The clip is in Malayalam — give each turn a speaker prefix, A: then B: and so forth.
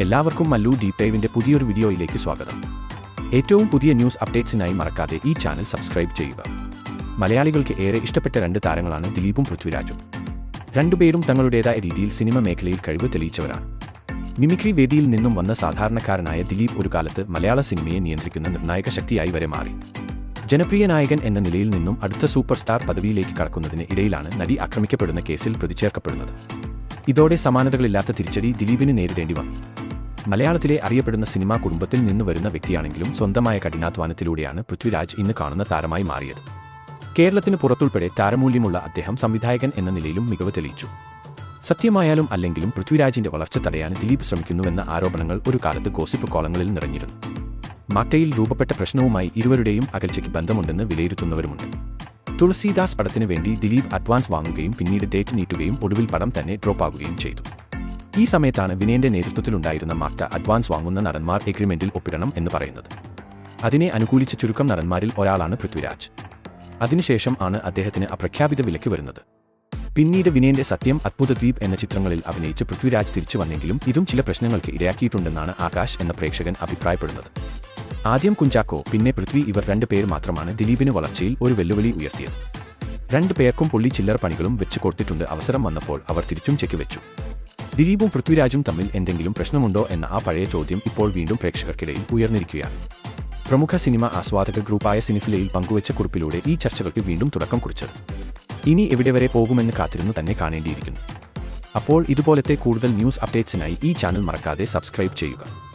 A: എല്ലാവർക്കും മല്ലു ഡീപ് ഡൈവിന്റെ പുതിയൊരു വീഡിയോയിലേക്ക് സ്വാഗതം. ഏറ്റവും പുതിയ ന്യൂസ് അപ്ഡേറ്റ്സിനായി മറക്കാതെ ഈ ചാനൽ സബ്സ്ക്രൈബ് ചെയ്യുക. മലയാളികൾക്ക് ഏറെ ഇഷ്ടപ്പെട്ട രണ്ട് താരങ്ങളാണ് ദിലീപും പൃഥ്വിരാജും. രണ്ടുപേരും തങ്ങളുടേതായ രീതിയിൽ സിനിമ മേഖലയിൽ കഴിവ് തെളിയിച്ചവരാണ്. മിമിക്രി വേദിയിൽ നിന്നും വന്ന സാധാരണക്കാരനായ ദിലീപ് ഒരു കാലത്ത് മലയാള സിനിമയെ നിയന്ത്രിക്കുന്ന നിർണായക ശക്തിയായി വരെ മാറി. ജനപ്രിയ നായകൻ എന്ന നിലയിൽ നിന്നും അടുത്ത സൂപ്പർ സ്റ്റാർ പദവിയിലേക്ക് കടക്കുന്നതിന് ഇടയിലാണ് നടി ആക്രമിക്കപ്പെടുന്ന കേസിൽ പ്രതി ചേർക്കപ്പെടുന്നത്. ഇതോടെ സമാനതകളില്ലാത്ത തിരിച്ചടി ദിലീപിന് നേരിടേണ്ടി വന്നു. മലയാളത്തിലെ അറിയപ്പെടുന്ന സിനിമാ കുടുംബത്തിൽ നിന്ന് വരുന്ന വ്യക്തിയാണെങ്കിലും സ്വന്തമായ കഠിനാധ്വാനത്തിലൂടെയാണ് പൃഥ്വിരാജ് ഇന്ന് കാണുന്ന താരമായി മാറിയത്. കേരളത്തിന് പുറത്തുൾപ്പെടെ താരമൂല്യമുള്ള അദ്ദേഹം സംവിധായകൻ എന്ന നിലയിലും മികവ് തെളിയിച്ചു. സത്യമായാലും അല്ലെങ്കിലും പൃഥ്വിരാജിന്റെ വളർച്ച തടയാൻ ദിലീപ് ശ്രമിക്കുന്നുവെന്ന ആരോപണങ്ങൾ ഒരു കാലത്ത് ഗോസിപ്പ് കോളങ്ങളിൽ നിറഞ്ഞിരുന്നു. മാറ്റയിൽ രൂപപ്പെട്ട പ്രശ്നവുമായി ഇരുവരുടെയും അകൽച്ചയ്ക്ക് ബന്ധമുണ്ടെന്ന് വിലയിരുത്തുന്നവരുമുണ്ട്. തുളസീദാസ് പടത്തിനു വേണ്ടി ദിലീപ് അഡ്വാൻസ് വാങ്ങുകയും പിന്നീട് ഡേറ്റ് നീട്ടുകയും ഒടുവിൽ പടം തന്നെ ഡ്രോപ്പ് ആകുകയും ചെയ്തു. ഈ സമയത്താണ് വിനയന്റെ നേതൃത്വത്തിലുണ്ടായിരുന്ന മാറ്റ അഡ്വാൻസ് വാങ്ങുന്ന നടന്മാർ എഗ്രിമെന്റിൽ ഒപ്പിടണം എന്ന് പറയുന്നത്. അതിനെ അനുകൂലിച്ച ചുരുക്കം നടന്മാരിൽ ഒരാളാണ് പൃഥ്വിരാജ്. അതിനുശേഷം ആണ് അദ്ദേഹത്തിന് അപ്രഖ്യാപിത വിലക്ക് വരുന്നത്. പിന്നീട് വിനയന്റെ സത്യം, അത്ഭുതദ്വീപ് എന്ന ചിത്രങ്ങളിൽ അഭിനയിച്ച് പൃഥ്വിരാജ് തിരിച്ചു വന്നെങ്കിലും ഇതും ചില പ്രശ്നങ്ങൾക്ക് ഇടയാക്കിയിട്ടുണ്ടെന്നാണ് ആകാശ് എന്ന പ്രേക്ഷകൻ അഭിപ്രായപ്പെടുന്നത്. ആദ്യം കുഞ്ചാക്കോ, പിന്നെ പൃഥ്വി, ഇവർ രണ്ടുപേർ മാത്രമാണ് ദിലീപിന് വളർച്ചയിൽ ഒരു വെല്ലുവിളി ഉയർത്തിയത്. രണ്ടുപേർക്കും പുള്ളി ചില്ലറ പണികളും വെച്ച് കൊടുത്തിട്ടുണ്ട്. അവസരം വന്നപ്പോൾ അവർ തിരിച്ചും ചെക്ക് വെച്ചു. ദിലീപും പൃഥ്വിരാജും തമ്മിൽ എന്തെങ്കിലും പ്രശ്നമുണ്ടോ എന്ന ആ പഴയ ചോദ്യം ഇപ്പോൾ വീണ്ടും പ്രേക്ഷകർക്കിടയിൽ ഉയർന്നിരിക്കുകയാണ്. പ്രമുഖ സിനിമ ആസ്വാദക ഗ്രൂപ്പായ സിനിഫിലയിൽ പങ്കുവച്ച കുറിപ്പിലൂടെ ഈ ചർച്ചകൾക്ക് വീണ്ടും തുടക്കം കുറിച്ചത്. ഇനി എവിടെ വരെ പോകുമെന്ന് കാത്തിരുന്നു തന്നെ കാണേണ്ടിയിരിക്കുന്നു. അപ്പോൾ ഇതുപോലത്തെ കൂടുതൽ ന്യൂസ് അപ്ഡേറ്റ്സിനായി ഈ ചാനൽ മറക്കാതെ സബ്സ്ക്രൈബ് ചെയ്യുക.